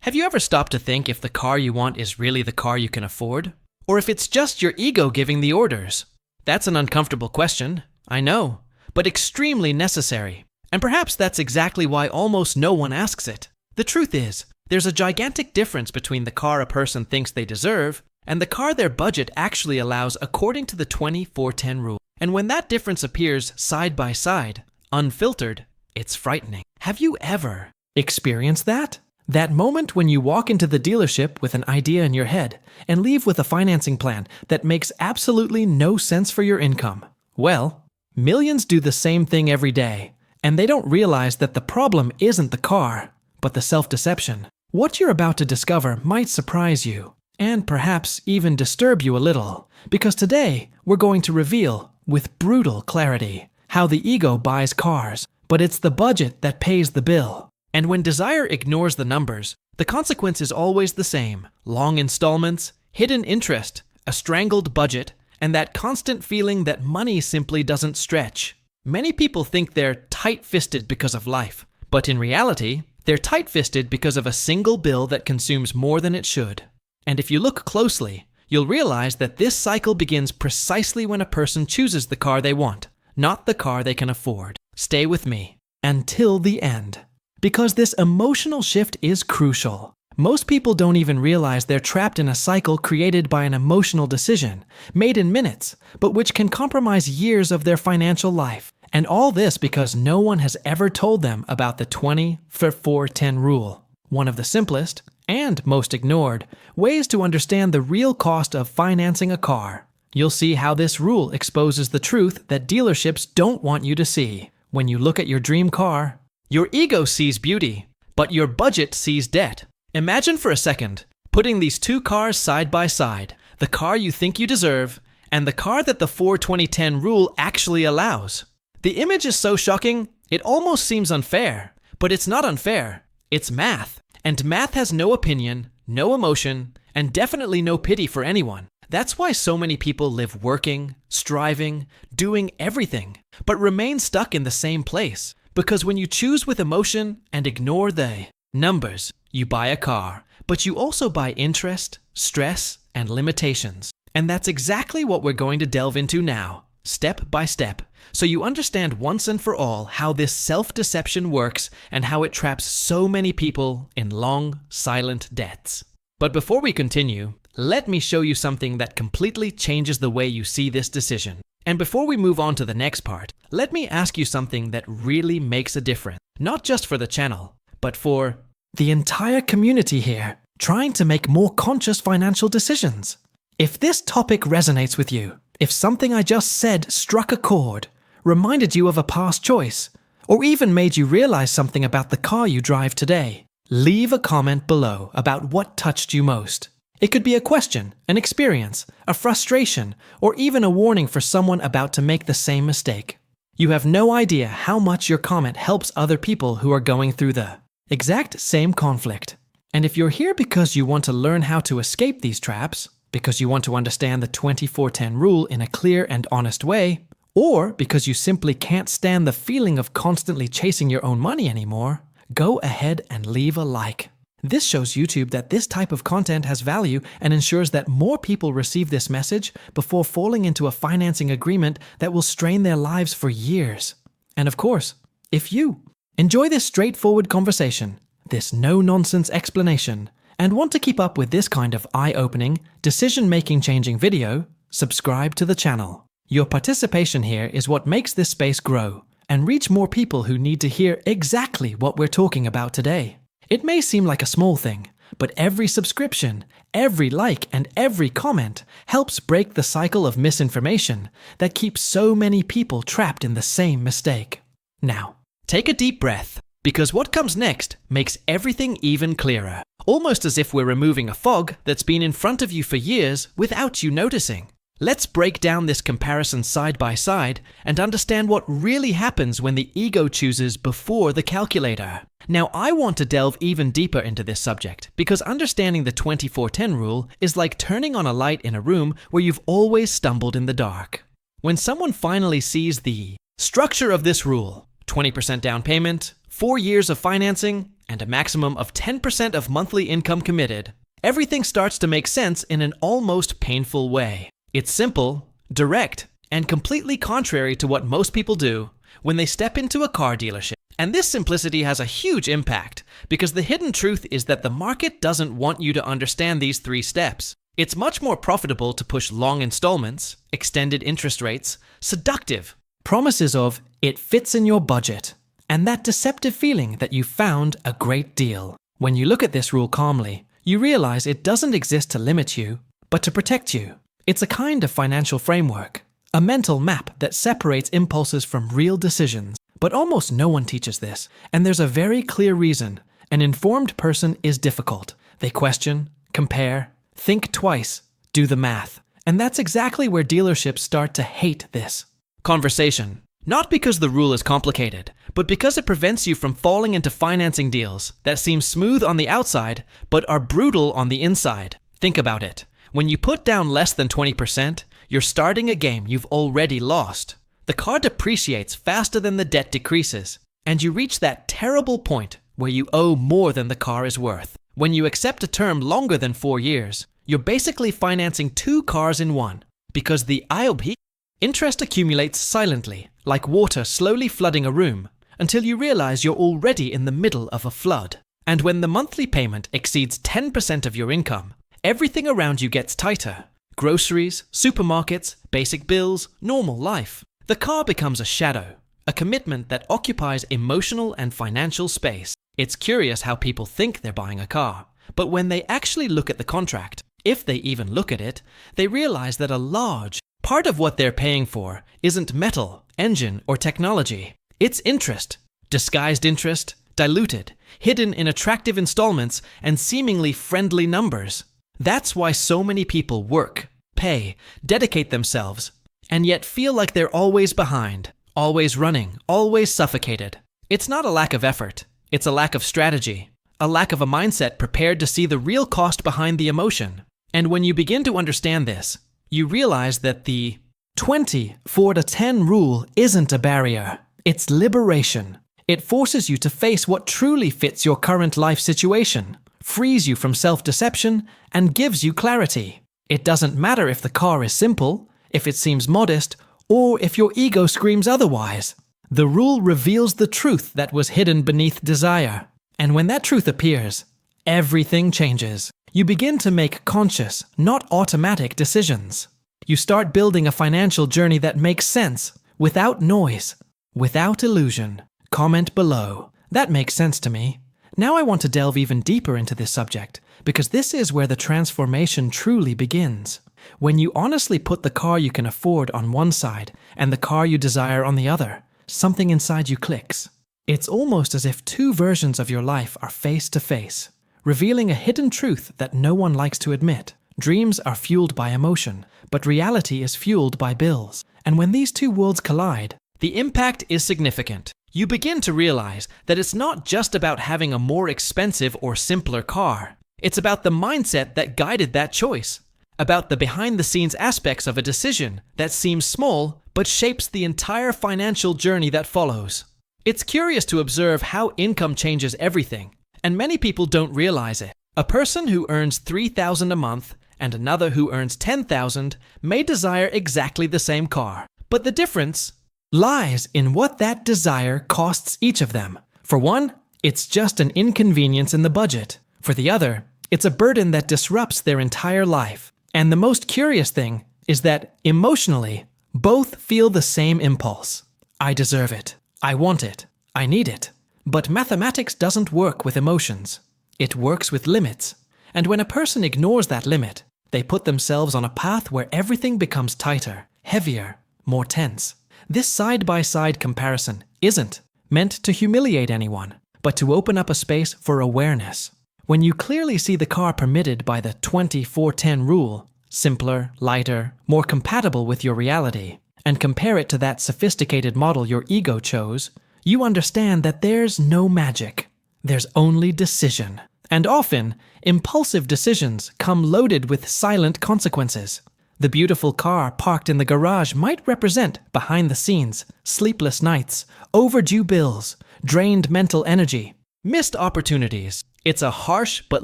Have you ever stopped to think if the car you want is really the car you can afford? Or if it's just your ego giving the orders? That's an uncomfortable question, I know, but extremely necessary. And perhaps that's exactly why almost no one asks it. The truth is, there's a gigantic difference between the car a person thinks they deserve and the car their budget actually allows according to the 20-4-10 rule. And when that difference appears side by side, unfiltered, it's frightening. Have you ever experienced that? That moment when you walk into the dealership with an idea in your head and leave with a financing plan that makes absolutely no sense for your income. Well, millions do the same thing every day, and they don't realize that the problem isn't the car, but the self-deception. What you're about to discover might surprise you, and perhaps even disturb you a little, because today we're going to reveal, with brutal clarity, how the ego buys cars, but it's the budget that pays the bill. And when desire ignores the numbers, the consequence is always the same: long installments, hidden interest, a strangled budget, and that constant feeling that money simply doesn't stretch. Many people think they're tight-fisted because of life, but in reality, they're tight-fisted because of a single bill that consumes more than it should. And if you look closely, you'll realize that this cycle begins precisely when a person chooses the car they want, not the car they can afford. Stay with me until the end, because this emotional shift is crucial. Most people don't even realize they're trapped in a cycle created by an emotional decision, made in minutes, but which can compromise years of their financial life. And all this because no one has ever told them about the 20-4-10 rule, one of the simplest, and most ignored, ways to understand the real cost of financing a car. You'll see how this rule exposes the truth that dealerships don't want you to see. When you look at your dream car, your ego sees beauty, but your budget sees debt. Imagine for a second putting these two cars side by side, the car you think you deserve, and the car that the 4-20-10 rule actually allows. The image is so shocking, it almost seems unfair. But it's not unfair, it's math. And math has no opinion, no emotion, and definitely no pity for anyone. That's why so many people live working, striving, doing everything, but remain stuck in the same place. Because when you choose with emotion and ignore the numbers, you buy a car, but you also buy interest, stress, and limitations. And that's exactly what we're going to delve into now, step by step, so you understand once and for all how this self-deception works and how it traps so many people in long, silent debts. But before we continue, let me show you something that completely changes the way you see this decision. And before we move on to the next part, let me ask you something that really makes a difference, not just for the channel, but for the entire community here, trying to make more conscious financial decisions. If this topic resonates with you, if something I just said struck a chord, reminded you of a past choice, or even made you realize something about the car you drive today, leave a comment below about what touched you most. It could be a question, an experience, a frustration, or even a warning for someone about to make the same mistake. You have no idea how much your comment helps other people who are going through the exact same conflict. And if you're here because you want to learn how to escape these traps, because you want to understand the 20-4-10 rule in a clear and honest way, or because you simply can't stand the feeling of constantly chasing your own money anymore, go ahead and leave a like. This shows YouTube that this type of content has value and ensures that more people receive this message before falling into a financing agreement that will strain their lives for years. And of course, if you enjoy this straightforward conversation, this no-nonsense explanation, and want to keep up with this kind of eye-opening, decision-making changing video, subscribe to the channel. Your participation here is what makes this space grow and reach more people who need to hear exactly what we're talking about today. It may seem like a small thing, but every subscription, every like, and every comment helps break the cycle of misinformation that keeps so many people trapped in the same mistake. Now, take a deep breath, because what comes next makes everything even clearer, almost as if we're removing a fog that's been in front of you for years without you noticing. Let's break down this comparison side by side and understand what really happens when the ego chooses before the calculator. Now, I want to delve even deeper into this subject because understanding the 20-4-10 rule is like turning on a light in a room where you've always stumbled in the dark. When someone finally sees the structure of this rule, 20% down payment, 4 years of financing, and a maximum of 10% of monthly income committed, everything starts to make sense in an almost painful way. It's simple, direct, and completely contrary to what most people do when they step into a car dealership. And this simplicity has a huge impact because the hidden truth is that the market doesn't want you to understand these 3 steps. It's much more profitable to push long installments, extended interest rates, seductive promises of "it fits in your budget," and that deceptive feeling that you found a great deal. When you look at this rule calmly, you realize it doesn't exist to limit you, but to protect you. It's a kind of financial framework, a mental map that separates impulses from real decisions. But almost no one teaches this, and there's a very clear reason. An informed person is difficult. They question, compare, think twice, do the math. And that's exactly where dealerships start to hate this conversation. Not because the rule is complicated, but because it prevents you from falling into financing deals that seem smooth on the outside, but are brutal on the inside. Think about it. When you put down less than 20%, you're starting a game you've already lost. The car depreciates faster than the debt decreases, and you reach that terrible point where you owe more than the car is worth. When you accept a term longer than 4 years, you're basically financing 2 cars in one, because the IOP interest accumulates silently, like water slowly flooding a room, until you realize you're already in the middle of a flood. And when the monthly payment exceeds 10% of your income, everything around you gets tighter. Groceries, supermarkets, basic bills, normal life. The car becomes a shadow, a commitment that occupies emotional and financial space. It's curious how people think they're buying a car, but when they actually look at the contract, if they even look at it, they realize that a large part of what they're paying for isn't metal, engine, or technology. It's interest, disguised interest, diluted, hidden in attractive installments and seemingly friendly numbers. That's why so many people work, pay, dedicate themselves, and yet feel like they're always behind, always running, always suffocated. It's not a lack of effort, it's a lack of strategy, a lack of a mindset prepared to see the real cost behind the emotion. And when you begin to understand this, you realize that the 20-4-10 rule isn't a barrier, it's liberation. It forces you to face what truly fits your current life situation, frees you from self-deception, and gives you clarity. It doesn't matter if the car is simple, if it seems modest, or if your ego screams otherwise. The rule reveals the truth that was hidden beneath desire. And when that truth appears, everything changes. You begin to make conscious, not automatic decisions. You start building a financial journey that makes sense, without noise, without illusion. Comment below. That makes sense to me. Now I want to delve even deeper into this subject, because this is where the transformation truly begins. When you honestly put the car you can afford on one side and the car you desire on the other, something inside you clicks. It's almost as if 2 versions of your life are face to face, revealing a hidden truth that no one likes to admit. Dreams are fueled by emotion, but reality is fueled by bills. And when these 2 worlds collide, the impact is significant. You begin to realize that it's not just about having a more expensive or simpler car. It's about the mindset that guided that choice, about the behind-the-scenes aspects of a decision that seems small but shapes the entire financial journey that follows. It's curious to observe how income changes everything, and many people don't realize it. A person who earns $3,000 a month and another who earns $10,000 may desire exactly the same car, but the difference lies in what that desire costs each of them. For one, it's just an inconvenience in the budget. For the other, it's a burden that disrupts their entire life. And the most curious thing is that, emotionally, both feel the same impulse. I deserve it. I want it. I need it. But mathematics doesn't work with emotions. It works with limits. And when a person ignores that limit, they put themselves on a path where everything becomes tighter, heavier, more tense. This side-by-side comparison isn't meant to humiliate anyone, but to open up a space for awareness. When you clearly see the car permitted by the 20-4-10 rule, simpler, lighter, more compatible with your reality, and compare it to that sophisticated model your ego chose, you understand that there's no magic. There's only decision. And often, impulsive decisions come loaded with silent consequences. The beautiful car parked in the garage might represent, behind the scenes, sleepless nights, overdue bills, drained mental energy, Missed opportunities. It's a harsh but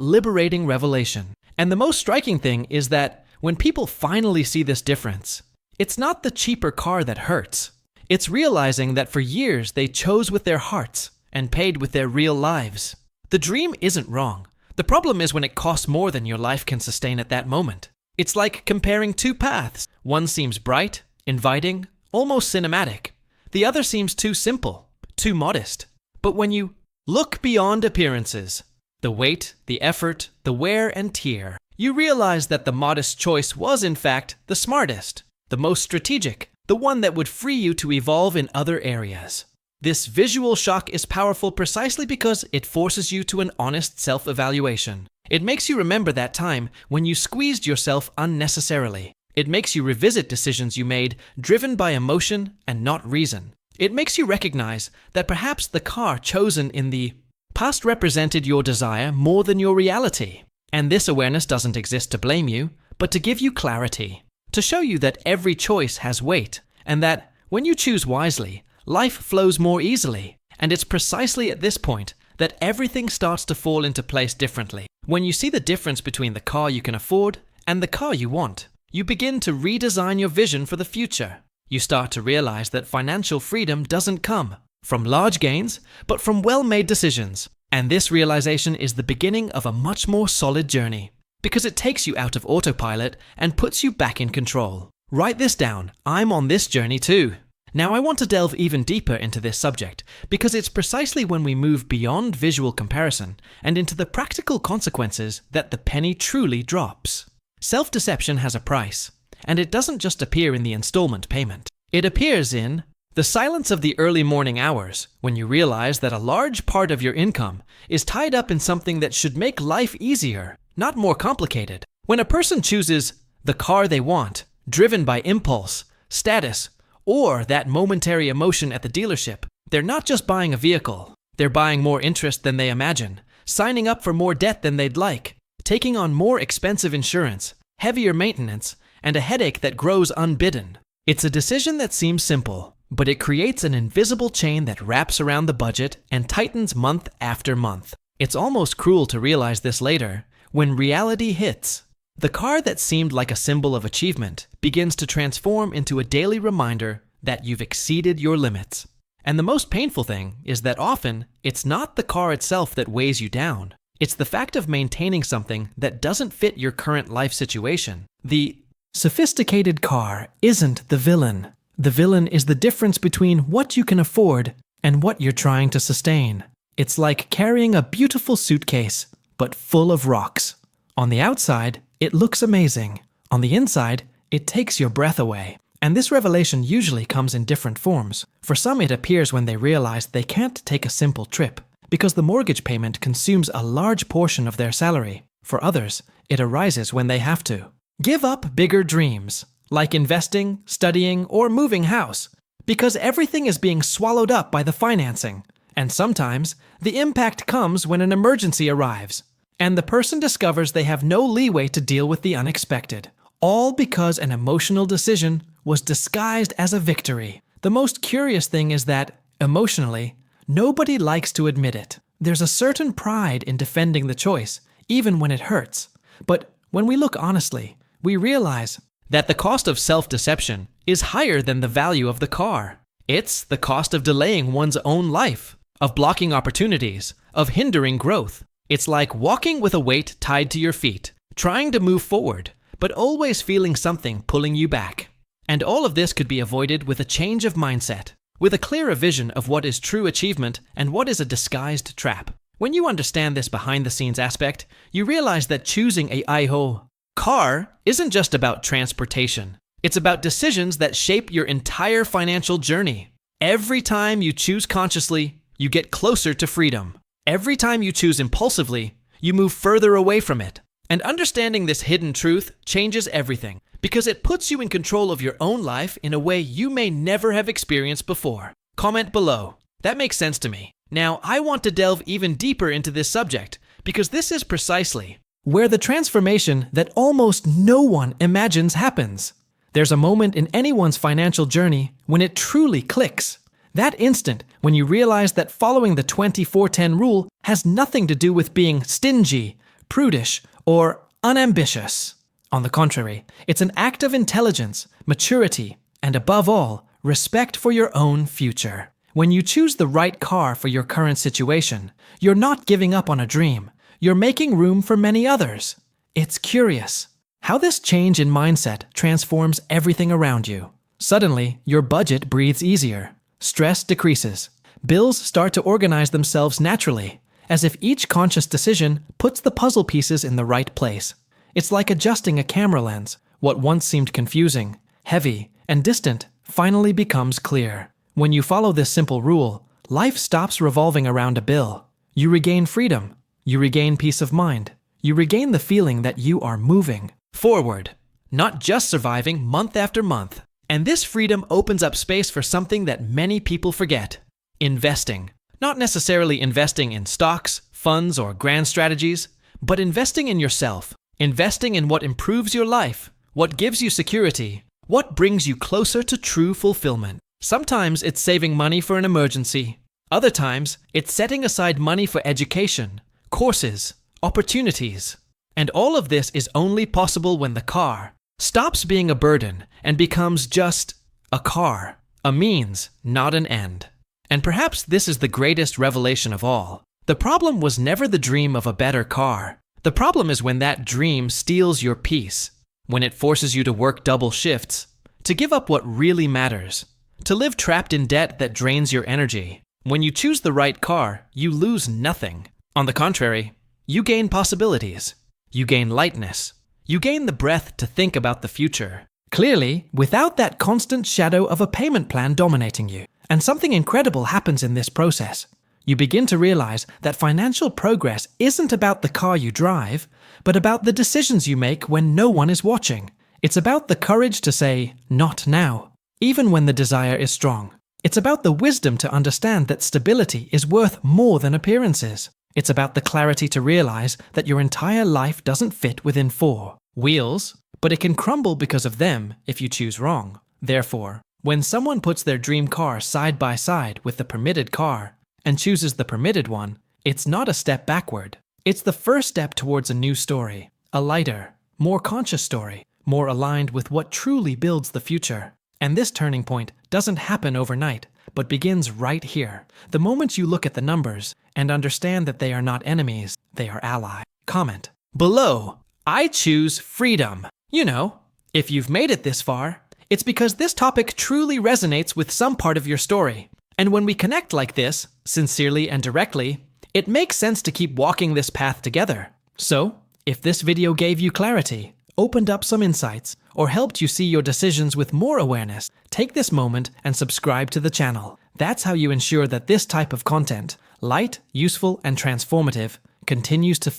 liberating revelation. And the most striking thing is that when people finally see this difference, it's not the cheaper car that hurts. It's realizing that for years they chose with their hearts and paid with their real lives. The dream isn't wrong. The problem is when it costs more than your life can sustain at that moment. It's like comparing two paths. One seems bright, inviting, almost cinematic. The other seems too simple, too modest. But when you look beyond appearances, the weight, the effort, the wear and tear, you realize that the modest choice was in fact the smartest, the most strategic, the one that would free you to evolve in other areas. This visual shock is powerful precisely because it forces you to an honest self-evaluation. It makes you remember that time when you squeezed yourself unnecessarily. It makes you revisit decisions you made driven by emotion and not reason. It makes you recognize that perhaps the car chosen in the past represented your desire more than your reality. And this awareness doesn't exist to blame you, but to give you clarity, to show you that every choice has weight, and that when you choose wisely, life flows more easily. And it's precisely at this point that everything starts to fall into place differently. When you see the difference between the car you can afford and the car you want, you begin to redesign your vision for the future. You start to realize that financial freedom doesn't come from large gains, but from well-made decisions. And this realization is the beginning of a much more solid journey, because it takes you out of autopilot and puts you back in control. Write this down. I'm on this journey too. Now I want to delve even deeper into this subject, because it's precisely when we move beyond visual comparison and into the practical consequences that the penny truly drops. Self-deception has a price, and it doesn't just appear in the installment payment. It appears in the silence of the early morning hours, when you realize that a large part of your income is tied up in something that should make life easier, not more complicated. When a person chooses the car they want, driven by impulse, status, or that momentary emotion at the dealership, they're not just buying a vehicle. They're buying more interest than they imagine, signing up for more debt than they'd like, taking on more expensive insurance, heavier maintenance, and a headache that grows unbidden. It's a decision that seems simple, but it creates an invisible chain that wraps around the budget and tightens month after month. It's almost cruel to realize this later, when reality hits. The car that seemed like a symbol of achievement begins to transform into a daily reminder that you've exceeded your limits. And the most painful thing is that often it's not the car itself that weighs you down. It's the fact of maintaining something that doesn't fit your current life situation. The sophisticated car isn't the villain. The villain is the difference between what you can afford and what you're trying to sustain. It's like carrying a beautiful suitcase, but full of rocks. On the outside, it looks amazing. On the inside, it takes your breath away. And this revelation usually comes in different forms. For some, it appears when they realize they can't take a simple trip, because the mortgage payment consumes a large portion of their salary. For others, it arises when they have to give up bigger dreams, like investing, studying, or moving house, because everything is being swallowed up by the financing. And sometimes, the impact comes when an emergency arrives, and the person discovers they have no leeway to deal with the unexpected, all because an emotional decision was disguised as a victory. The most curious thing is that, emotionally, nobody likes to admit it. There's a certain pride in defending the choice, even when it hurts. But when we look honestly, we realize that the cost of self-deception is higher than the value of the car. It's the cost of delaying one's own life, of blocking opportunities, of hindering growth. It's like walking with a weight tied to your feet, trying to move forward, but always feeling something pulling you back. And all of this could be avoided with a change of mindset, with a clearer vision of what is true achievement and what is a disguised trap. When you understand this behind-the-scenes aspect, you realize that choosing a Aiho car isn't just about transportation. It's about decisions that shape your entire financial journey. Every time you choose consciously, you get closer to freedom. Every time you choose impulsively, you move further away from it. And understanding this hidden truth changes everything, because it puts you in control of your own life in a way you may never have experienced before. Comment below. That makes sense to me. Now, I want to delve even deeper into this subject, because this is precisely where the transformation that almost no one imagines happens. There's a moment in anyone's financial journey when it truly clicks. That instant when you realize that following the 24-10 rule has nothing to do with being stingy, prudish, or unambitious. On the contrary, it's an act of intelligence, maturity, and above all, respect for your own future. When you choose the right car for your current situation, you're not giving up on a dream. You're making room for many others. It's curious how this change in mindset transforms everything around you. Suddenly, your budget breathes easier. Stress decreases. Bills start to organize themselves naturally, as if each conscious decision puts the puzzle pieces in the right place. It's like adjusting a camera lens. What once seemed confusing, heavy, and distant finally becomes clear. When you follow this simple rule, life stops revolving around a bill. You regain freedom. You regain peace of mind. You regain the feeling that you are moving forward, not just surviving month after month. And this freedom opens up space for something that many people forget: investing. Not necessarily investing in stocks, funds, or grand strategies, but investing in yourself. Investing in what improves your life, what gives you security, what brings you closer to true fulfillment. Sometimes it's saving money for an emergency. Other times, it's setting aside money for education, courses, opportunities. And all of this is only possible when the car stops being a burden and becomes just a car, a means, not an end. And perhaps this is the greatest revelation of all. The problem was never the dream of a better car. The problem is when that dream steals your peace, when it forces you to work double shifts, to give up what really matters, to live trapped in debt that drains your energy. When you choose the right car, you lose nothing. On the contrary, you gain possibilities. You gain lightness. You gain the breath to think about the future. Clearly, without that constant shadow of a payment plan dominating you. And something incredible happens in this process. You begin to realize that financial progress isn't about the car you drive, but about the decisions you make when no one is watching. It's about the courage to say, "Not now," even when the desire is strong. It's about the wisdom to understand that stability is worth more than appearances. It's about the clarity to realize that your entire life doesn't fit within 4 wheels, but it can crumble because of them if you choose wrong. Therefore, when someone puts their dream car side by side with the permitted car and chooses the permitted one, it's not a step backward. It's the first step towards a new story, a lighter, more conscious story, more aligned with what truly builds the future. And this turning point doesn't happen overnight, but begins right here. The moment you look at the numbers and understand that they are not enemies, they are allies. Comment below, "I choose freedom." You know, if you've made it this far, it's because this topic truly resonates with some part of your story. And when we connect like this, sincerely and directly, it makes sense to keep walking this path together. So, if this video gave you clarity, opened up some insights, or helped you see your decisions with more awareness, take this moment and subscribe to the channel. That's how you ensure that this type of content, light, useful, and transformative, continues to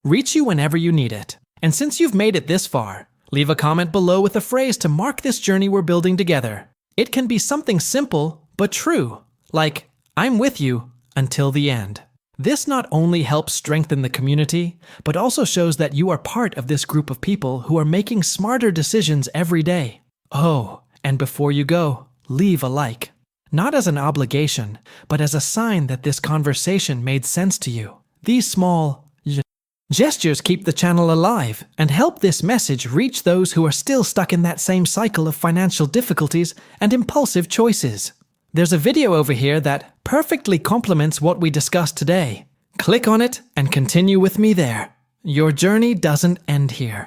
reach you whenever you need it. And since you've made it this far, leave a comment below with a phrase to mark this journey we're building together. It can be something simple, but true, like, "I'm with you until the end." This not only helps strengthen the community, but also shows that you are part of this group of people who are making smarter decisions every day. Oh, and before you go, leave a like. Not as an obligation, but as a sign that this conversation made sense to you. These small gestures keep the channel alive and help this message reach those who are still stuck in that same cycle of financial difficulties and impulsive choices. There's a video over here that perfectly complements what we discussed today. Click on it and continue with me there. Your journey doesn't end here.